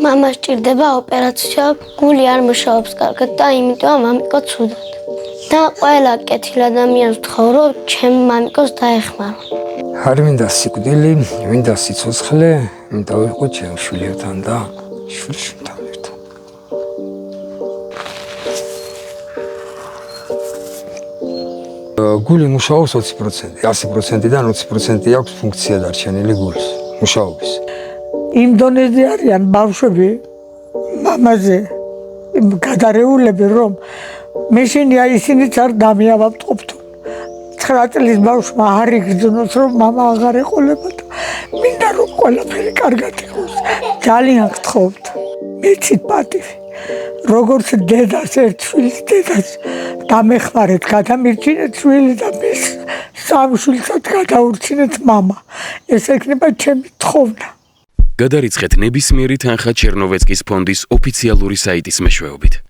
მამა სჭირდება ოპერაცია, გული არ მუშაობს კარგად და იმიტომ მამიკო ცუდად. და ყველა კეთილ ადამიანს ვთხოვ, რომ ჩემ მამიკოს დაეხმარო. არ მინდა სიკვდილი, მინდა სიცოცხლე, მინდა ვიყო ჩემ შვილებთან და შვილიშვილთან ერთად. გული მუშაობს 20%, 100%-დან 20% აქვს ფუნქცია დარჩენილი გულის მუშაობის. იმ დონეზე არიან ბავშვები მამაზე გადარეულები, რომ მე შენია ისინიც არ დამიავაბწყობთ. 9 წლის ბავშვმა არ იგრძნოს, რომ მამა აღარ ეყოლება და მინდა რომ ყველაფერი კარგად იყოს. ძალიან გთხოვთ, მეცით პატივი. როგორც დედას ერთ შვილს დედას დამეხმარეთ, გადამირჩინეთ შვილი და მე სამ შვილსაც გადაურჩინეთ მამა. ეს ექნება ჩემი თხოვნა. გადარიცხეთ ნებისმიერი თანხა ჩერნოვეცკის ფონდის ოფიციალური საიტის მეშვეობით.